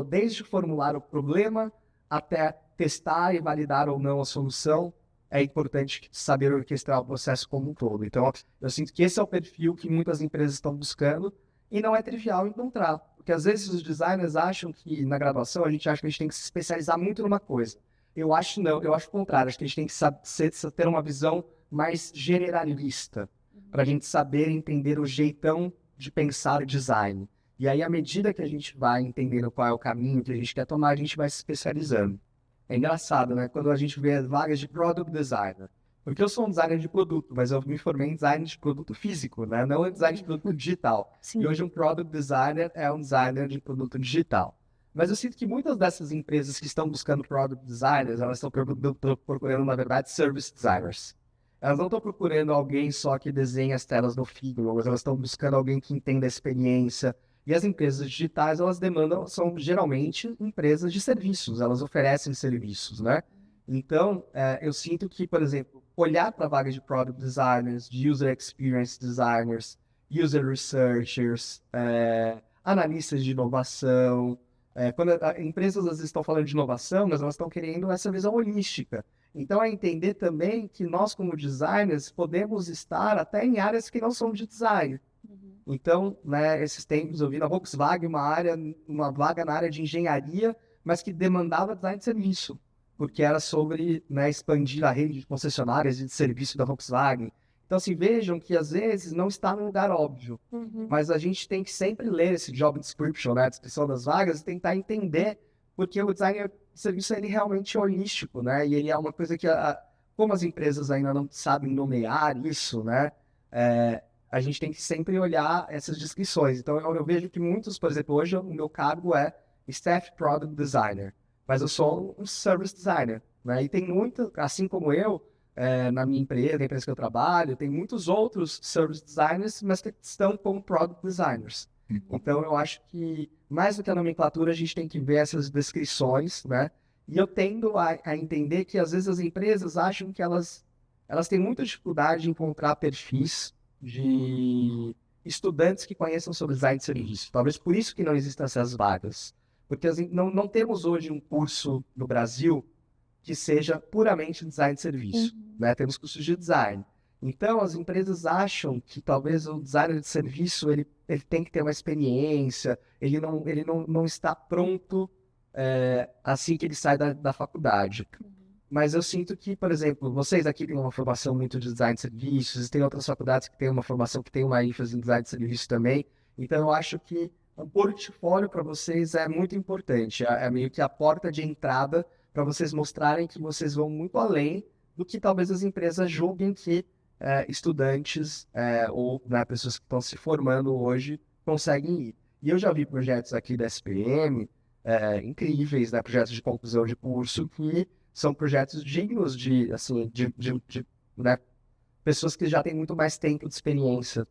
desde formular o problema até testar e validar ou não a solução. É importante saber orquestrar o processo como um todo. Então, eu sinto que esse é o perfil que muitas empresas estão buscando e não é trivial encontrar. Porque às vezes os designers acham que na graduação a gente acha que a gente tem que se especializar muito numa coisa. Eu acho não, eu acho o contrário. Acho que a gente tem que ter uma visão mais generalista, para a gente saber entender o jeitão de pensar o design. E aí, à medida que a gente vai entendendo qual é o caminho que a gente quer tomar, a gente vai se especializando. É engraçado, né? Quando a gente vê as vagas de Product Designer. Porque eu sou um designer de produto, mas eu me formei em design de produto físico, né? Não em design de produto digital. Sim. E hoje um Product Designer é um designer de produto digital. Mas eu sinto que muitas dessas empresas que estão buscando Product Designers, elas estão procurando, na verdade, Service Designers. Elas não estão procurando alguém só que desenha as telas no Figma, mas elas estão buscando alguém que entenda a experiência. E as empresas digitais, elas demandam, são geralmente empresas de serviços, elas oferecem serviços, né? Então, eu sinto que, por exemplo, olhar para vagas de Product Designers, de User Experience Designers, User Researchers, analistas de inovação, quando empresas às vezes estão falando de inovação, mas elas estão querendo essa visão holística. Então, é entender também que nós, como designers, podemos estar até em áreas que não são de design. Então, né, esses tempos eu vi na Volkswagen uma vaga na área de engenharia, mas que demandava design de serviço, porque era sobre, né, expandir a rede de concessionárias e de serviço da Volkswagen. Então, assim, vejam que às vezes não está num lugar óbvio, mas a gente tem que sempre ler esse job description, né, a descrição das vagas, e tentar entender, porque o design de serviço ele realmente é holístico, né, e ele é uma coisa que, como as empresas ainda não sabem nomear isso, né, a gente tem que sempre olhar essas descrições. Então, eu vejo que muitos, por exemplo, hoje o meu cargo é Staff Product Designer, mas eu sou um Service Designer, né? E tem muito, assim como eu, na minha empresa, na empresa que eu trabalho, tem muitos outros Service Designers, mas que estão como Product Designers. Então, eu acho que, mais do que a nomenclatura, a gente tem que ver essas descrições, né? E eu tendo a entender que, às vezes, as empresas acham que elas têm muita dificuldade de encontrar perfis de estudantes que conheçam sobre design de serviço. Talvez por isso que não existam essas vagas. Porque não temos hoje um curso no Brasil que seja puramente design de serviço. Né? Temos cursos de design. Então, as empresas acham que talvez o designer de serviço ele tem que ter uma experiência, ele não está pronto assim que ele sai da faculdade. Mas eu sinto que, por exemplo, vocês aqui têm uma formação muito de design de serviços, tem outras faculdades que têm uma formação que tem uma ênfase em design de serviços também. Então, eu acho que o portfólio para vocês é muito importante. É meio que a porta de entrada para vocês mostrarem que vocês vão muito além do que talvez as empresas julguem que estudantes ou pessoas que estão se formando hoje conseguem ir. E eu já vi projetos aqui da SPM incríveis, né, projetos de conclusão de curso que são projetos dignos de né, pessoas que já têm muito mais tempo de experiência.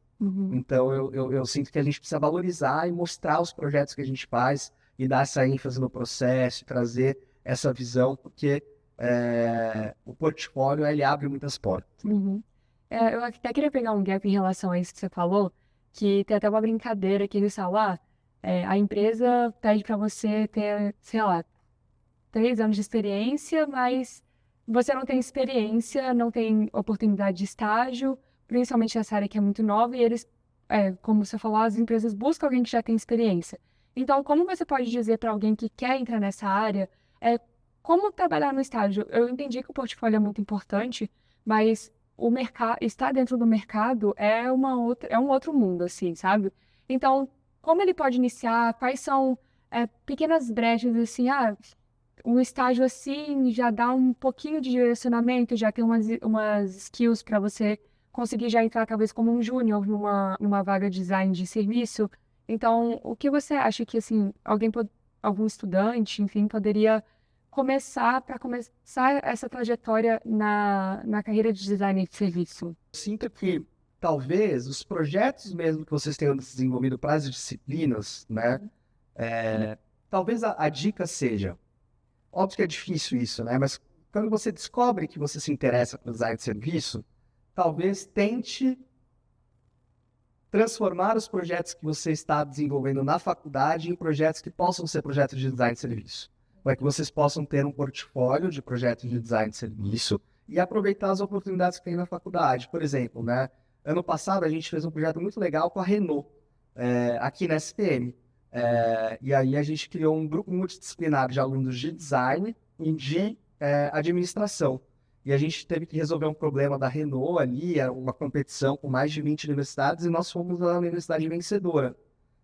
Então, eu sinto que a gente precisa valorizar e mostrar os projetos que a gente faz e dar essa ênfase no processo, trazer essa visão, porque o portfólio, ele abre muitas portas. Eu até queria pegar um gap em relação a isso que você falou, que tem até uma brincadeira aqui no Salá. A empresa pede para você ter, sei lá, 3 anos de experiência, mas você não tem experiência, não tem oportunidade de estágio, principalmente essa área que é muito nova, e eles, como você falou, as empresas buscam alguém que já tem experiência. Então, como você pode dizer para alguém que quer entrar nessa área, como trabalhar no estágio? Eu entendi que o portfólio é muito importante, mas o mercado, estar dentro do mercado é um outro mundo, assim, sabe? Então, como ele pode iniciar? Quais são pequenas brechas, assim, um estágio assim já dá um pouquinho de direcionamento, já tem umas skills para você conseguir já entrar talvez como um júnior numa vaga de design de serviço. Então, o que você acha que assim, algum estudante, enfim, poderia começar essa trajetória na carreira de design de serviço? Sinto que talvez os projetos mesmo que vocês tenham desenvolvido para as disciplinas, né? Talvez a dica seja, óbvio que é difícil isso, né? Mas quando você descobre que você se interessa por design de serviço, talvez tente transformar os projetos que você está desenvolvendo na faculdade em projetos que possam ser projetos de design de serviço. Para que vocês possam ter um portfólio de projetos de design de serviço e aproveitar as oportunidades que tem na faculdade. Por exemplo, né? Ano passado a gente fez um projeto muito legal com a Renault. aqui na SPM. E aí a gente criou um grupo multidisciplinar de alunos de design e de administração. E a gente teve que resolver um problema da Renault ali, era uma competição com mais de 20 universidades, e nós fomos a universidade vencedora.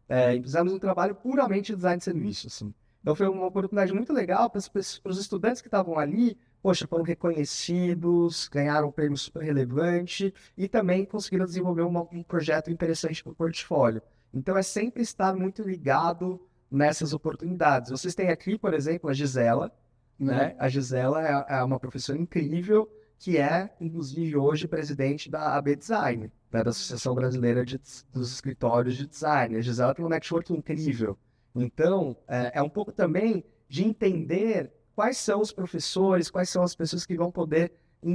E fizemos um trabalho puramente de design de serviço, assim. Então foi uma oportunidade muito legal para os estudantes que estavam ali, poxa, foram reconhecidos, ganharam um prêmio super relevante e também conseguiram desenvolver um projeto interessante para o portfólio. Então é sempre estar muito ligado nessas oportunidades. Vocês têm aqui, por exemplo, a Gisela, né? A Gisela é uma professora incrível que é, inclusive, hoje presidente da AB Design, né? Da Associação Brasileira dos Escritórios de Design. A Gisela tem um network incrível. Então, é um pouco também de entender quais são os professores, quais são as pessoas que vão poder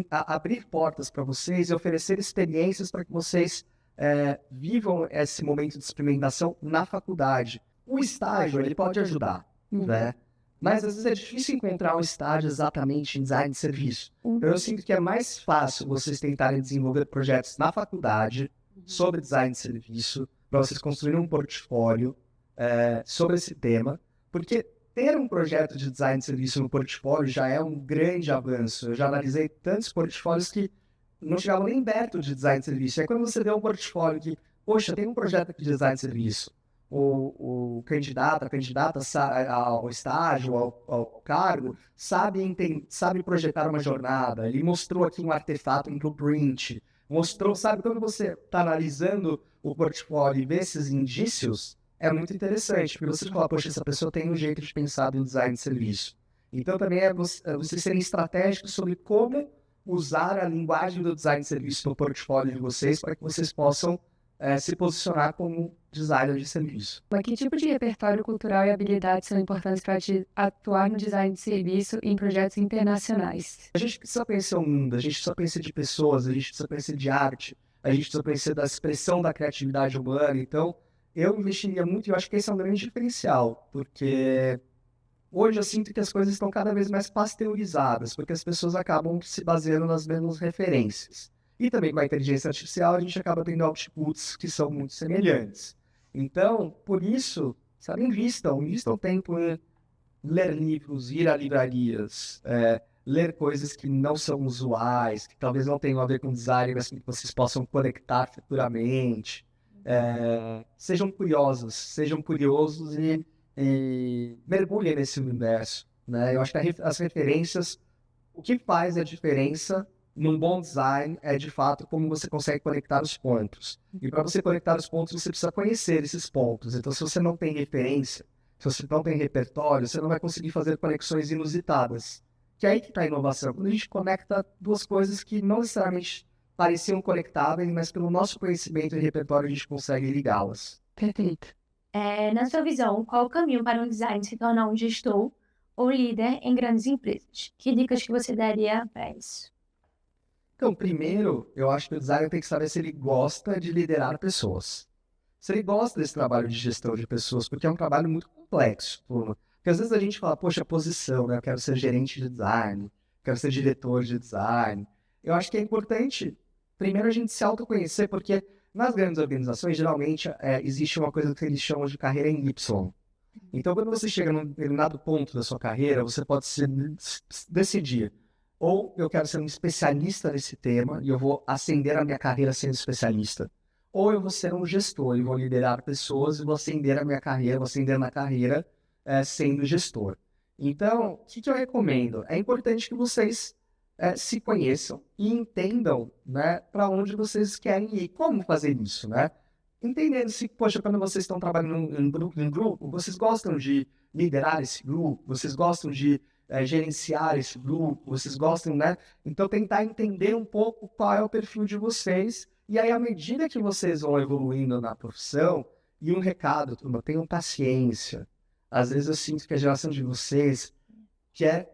abrir portas para vocês e oferecer experiências para que vocês vivam esse momento de experimentação na faculdade. O estágio, ele pode ajudar, né? Mas às vezes é difícil encontrar um estágio exatamente em design de serviço. Então eu sinto que é mais fácil vocês tentarem desenvolver projetos na faculdade sobre design de serviço, para vocês construírem um portfólio sobre esse tema, porque ter um projeto de design de serviço no portfólio já é um grande avanço. Eu já analisei tantos portfólios que não chegavam nem perto de design de serviço. É quando você vê um portfólio que, poxa, tem um projeto de design de serviço, o candidato, a candidata ao estágio, ao cargo, sabe projetar uma jornada. Ele mostrou aqui um artefato, um blueprint, mostrou, sabe, quando você está analisando o portfólio e vê esses indícios, é muito interessante, porque você fala, poxa, essa pessoa tem um jeito de pensar no design de serviço. Então também vocês serem estratégicos sobre como usar a linguagem do design de serviço no portfólio de vocês para que vocês possam se posicionar como designer de serviço. Mas que tipo de repertório cultural e habilidades são importantes para te atuar no design de serviço em projetos internacionais? A gente precisa conhecer o mundo, a gente precisa conhecer de pessoas, a gente precisa conhecer de arte, a gente precisa conhecer da expressão da criatividade humana. Então, eu investiria muito e eu acho que esse é um grande diferencial, porque hoje eu sinto que as coisas estão cada vez mais pasteurizadas, porque as pessoas acabam se baseando nas mesmas referências. E também com a inteligência artificial a gente acaba tendo outputs que são muito semelhantes. Então, por isso, sabe, invistam tempo em ler livros, ir a livrarias, ler coisas que não são usuais, que talvez não tenham a ver com design, mas que vocês possam conectar futuramente. Sejam curiosos e mergulhem nesse universo, né? Eu acho que as referências, o que faz a diferença num bom design é, de fato, como você consegue conectar os pontos. E para você conectar os pontos, você precisa conhecer esses pontos. Então, se você não tem referência, se você não tem repertório, você não vai conseguir fazer conexões inusitadas. Que é aí que está a inovação. Quando a gente conecta duas coisas que não necessariamente pareciam conectáveis, mas pelo nosso conhecimento e repertório a gente consegue ligá-las. Perfeito. Na sua visão, qual o caminho para um designer se tornar um gestor ou líder em grandes empresas? Que dicas que você daria para isso? Então, primeiro, eu acho que o designer tem que saber se ele gosta de liderar pessoas. Se ele gosta desse trabalho de gestão de pessoas, porque é um trabalho muito complexo. Porque às vezes a gente fala, poxa, posição, né? Eu quero ser gerente de design, quero ser diretor de design. Eu acho que é importante, primeiro, a gente se autoconhecer, porque nas grandes organizações, geralmente, existe uma coisa que eles chamam de carreira em Y. Então, quando você chega num determinado ponto da sua carreira, você pode decidir. Ou eu quero ser um especialista nesse tema e eu vou ascender a minha carreira sendo especialista. Ou eu vou ser um gestor e vou liderar pessoas e vou ascender a minha carreira, vou ascender na carreira sendo gestor. Então, o que eu recomendo? É importante que vocês se conheçam e entendam, né, para onde vocês querem ir. Como fazer isso, né? Entendendo se, poxa, quando vocês estão trabalhando em grupo, vocês gostam de liderar esse grupo, vocês gostam de gerenciar esse grupo, vocês gostam, né? Então, tentar entender um pouco qual é o perfil de vocês, e aí, à medida que vocês vão evoluindo na profissão, e um recado, turma, tenham paciência. Às vezes eu sinto que a geração de vocês quer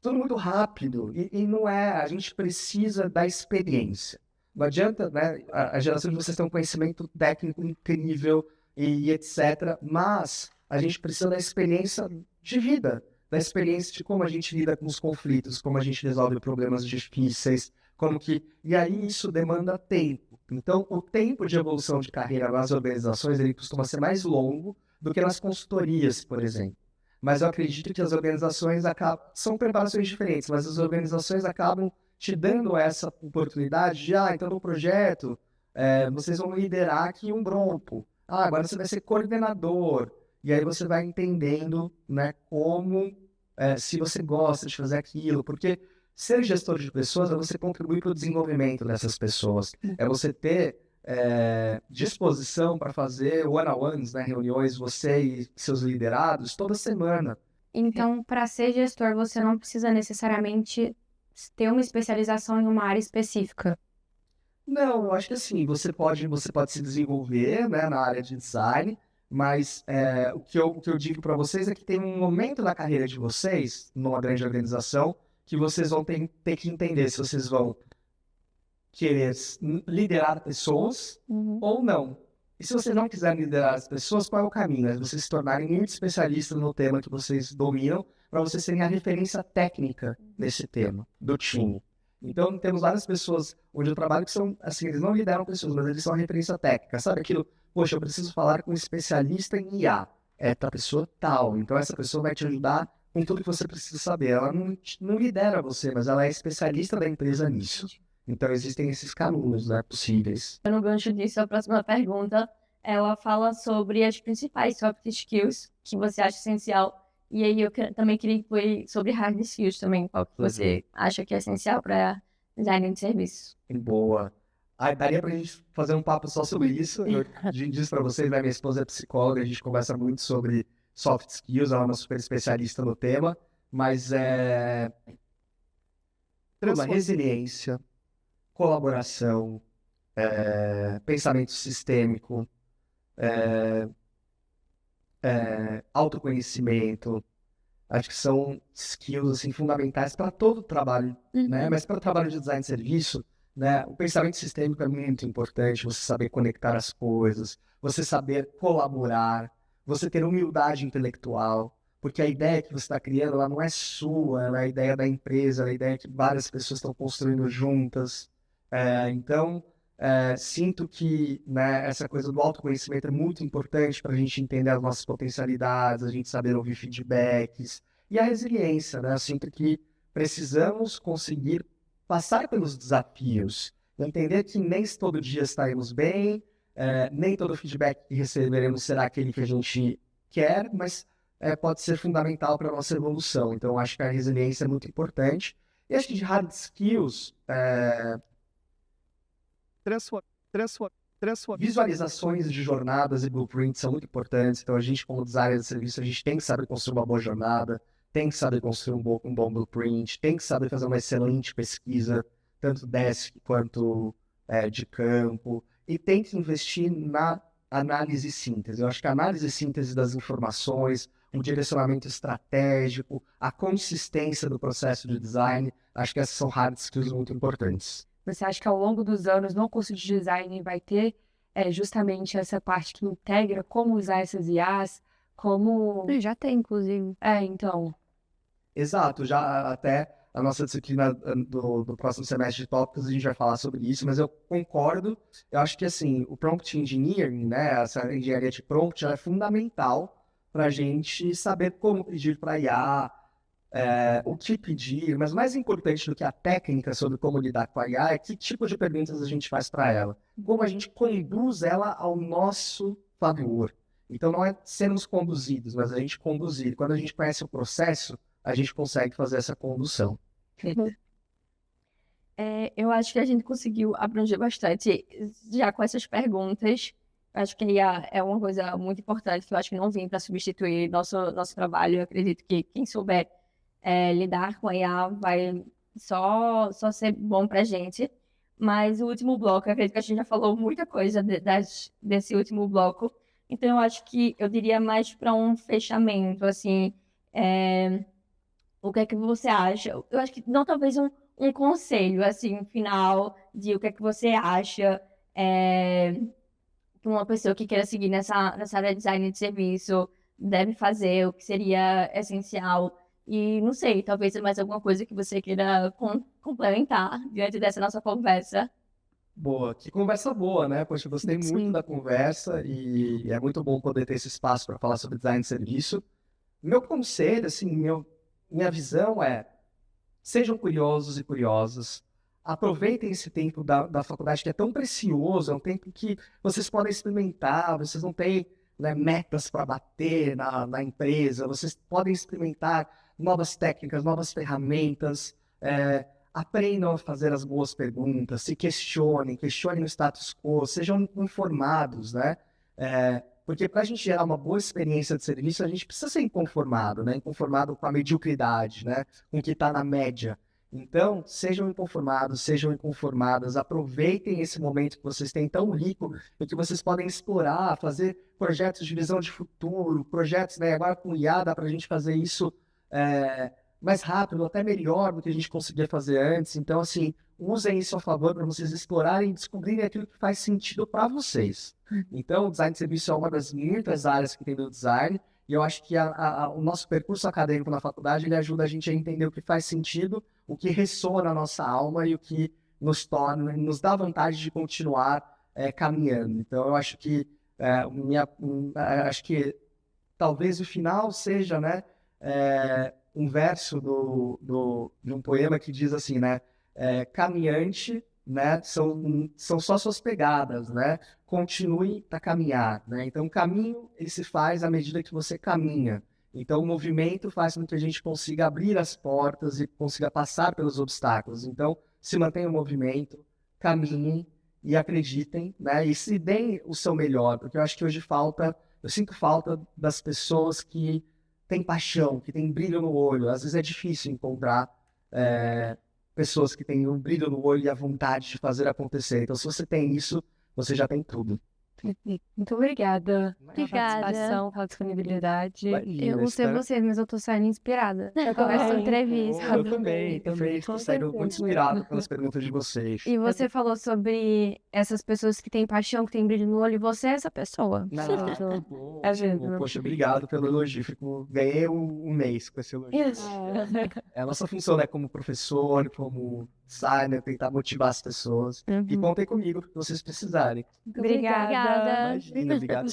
tudo muito rápido, e não é, a gente precisa da experiência. Não adianta, né, a geração de vocês tem um conhecimento técnico incrível e etc., mas a gente precisa da experiência de vida, da experiência de como a gente lida com os conflitos, como a gente resolve problemas difíceis, E aí isso demanda tempo. Então, o tempo de evolução de carreira nas organizações ele costuma ser mais longo do que nas consultorias, por exemplo. Mas eu acredito que as organizações são preparações diferentes, mas as organizações acabam te dando essa oportunidade de, então no projeto, vocês vão liderar aqui um grupo. Agora você vai ser coordenador. E aí você vai entendendo, né, como, se você gosta de fazer aquilo, porque ser gestor de pessoas é você contribuir para o desenvolvimento dessas pessoas. É você ter disposição para fazer one-on-ones, né, reuniões, você e seus liderados, toda semana. Então, para ser gestor, você não precisa necessariamente ter uma especialização em uma área específica. Não, eu acho que assim, você pode se desenvolver, né, na área de design, mas o que eu digo para vocês é que tem um momento na carreira de vocês, numa grande organização, que vocês vão ter que entender se vocês vão querer liderar pessoas ou não. E se vocês não quiserem liderar as pessoas, qual é o caminho? É vocês se tornarem muito especialistas no tema que vocês dominam, para vocês serem a referência técnica nesse tema, do time. Então, temos várias pessoas onde eu trabalho que são, assim, eles não lideram pessoas, mas eles são a referência técnica. Sabe aquilo? Poxa, eu preciso falar com um especialista em IA. É da pessoa tal. Então, essa pessoa vai te ajudar com tudo que você precisa saber. Ela não lidera você, mas ela é especialista da empresa nisso. Então, existem esses caminhos, né, possíveis. No gancho disso, a próxima pergunta, ela fala sobre as principais soft skills que você acha essencial. E aí eu também queria que sobre hard skills também, qual que você acha que é essencial para design de serviço. Boa. Daria pra gente fazer um papo só sobre isso. Eu disse pra vocês, né, minha esposa é psicóloga, a gente conversa muito sobre soft skills, ela é uma super especialista no tema, mas resiliência, colaboração, pensamento sistêmico, autoconhecimento, acho que são skills assim, fundamentais para todo o trabalho, né? Mas para o trabalho de design de serviço, né, o pensamento sistêmico é muito importante, você saber conectar as coisas, você saber colaborar, você ter humildade intelectual, porque a ideia que você está criando, ela não é sua, ela é a ideia da empresa, ela é a ideia que várias pessoas estão construindo juntas. Então, sinto que, né, essa coisa do autoconhecimento é muito importante para a gente entender as nossas potencialidades, a gente saber ouvir feedbacks, e a resiliência, né? Eu sinto que precisamos conseguir passar pelos desafios, entender que nem todo dia estaremos bem, nem todo feedback que receberemos será aquele que a gente quer, mas pode ser fundamental para a nossa evolução. Então, acho que a resiliência é muito importante. E acho que de hard skills, visualizações de jornadas e blueprints são muito importantes. Então, a gente, como designer de serviço, a gente tem que saber construir uma boa jornada, tem que saber construir um bom blueprint, tem que saber fazer uma excelente pesquisa, tanto desk quanto de campo, e tem que investir na análise e síntese. Eu acho que a análise e síntese das informações, um direcionamento estratégico, a consistência do processo de design, acho que essas são hard skills muito importantes. Você acha que ao longo dos anos, no curso de design, vai ter justamente essa parte que integra como usar essas IAs, como... Já tem, inclusive. Então... Exato, já até a nossa disciplina do próximo semestre de tópicos a gente vai falar sobre isso, mas eu concordo, eu acho que assim, o prompt engineering, né, essa engenharia de prompt, ela é fundamental para a gente saber como pedir para a IA, o que pedir, mas mais importante do que a técnica sobre como lidar com a IA é que tipo de perguntas a gente faz para ela, como a gente conduz ela ao nosso favor. Então não é sermos conduzidos, mas a gente conduzir. Quando a gente conhece o processo, a gente consegue fazer essa condução. Eu acho que a gente conseguiu abranger bastante já com essas perguntas. Acho que IA é uma coisa muito importante que eu acho que não vem para substituir nosso trabalho. Eu acredito que quem souber lidar com a IA vai só ser bom para a gente. Mas o último bloco, eu acredito que a gente já falou muita coisa desse último bloco. Então, eu acho que eu diria mais para um fechamento, assim, o que é que você acha? Eu acho que não talvez um conselho, assim, final de o que é que você acha que uma pessoa que queira seguir nessa área de design de serviço deve fazer, o que seria essencial E não sei, talvez mais alguma coisa que você queira complementar diante dessa nossa conversa. Boa, que conversa boa, né? Poxa, eu gostei muito Sim. da conversa e é muito bom poder ter esse espaço para falar sobre design de serviço. Meu conselho, assim, minha visão é: sejam curiosos e curiosas, aproveitem esse tempo da faculdade que é tão precioso, é um tempo que vocês podem experimentar, vocês não têm, né, metas para bater na empresa, vocês podem experimentar novas técnicas, novas ferramentas, aprendam a fazer as boas perguntas, se questionem o status quo, sejam informados, né? Porque para a gente gerar uma boa experiência de serviço, a gente precisa ser inconformado, né? Inconformado com a mediocridade, né? Com o que está na média. Então, sejam inconformados, sejam inconformadas, aproveitem esse momento que vocês têm tão rico e que vocês podem explorar, fazer projetos de visão de futuro, projetos, né? Agora com o IA dá para a gente fazer isso mais rápido, até melhor do que a gente conseguia fazer antes. Então, assim, usem isso a favor para vocês explorarem e descobrirem aquilo que faz sentido para vocês. Então, o design de serviço é uma das muitas áreas que tem no design, e eu acho que o nosso percurso acadêmico na faculdade, ele ajuda a gente a entender o que faz sentido, o que ressoa na nossa alma e o que nos dá vontade de continuar caminhando. Então, eu acho que acho que talvez o final seja, né, um verso de um poema que diz assim, né, caminhante, né, são só suas pegadas, né, continue a caminhar, né, então o caminho ele se faz à medida que você caminha, então o movimento faz com que a gente consiga abrir as portas e consiga passar pelos obstáculos, então se mantenha o movimento, caminhem e acreditem, né, e se deem o seu melhor, porque eu acho que hoje eu sinto falta das pessoas que têm paixão, que têm brilho no olho. Às vezes é difícil encontrar pessoas que têm um brilho no olho e a vontade de fazer acontecer. Então, se você tem isso, você já tem tudo. Muito obrigada pela Obrigada. participação, pela disponibilidade. Eu não sei vocês, mas eu tô saindo inspirada. Eu começo a também. entrevista. Eu também. Estou saindo muito inspirado pelas perguntas de vocês. E você falou sobre essas pessoas que têm paixão, que têm brilho no olho, e você é essa pessoa. É mesmo. Poxa, obrigado pelo elogio. Ganhei um mês com esse elogio. Isso. É a nossa função, né, como professor, como designer, tentar motivar as pessoas. E contem comigo se vocês precisarem. Obrigada. Imagina, obrigado.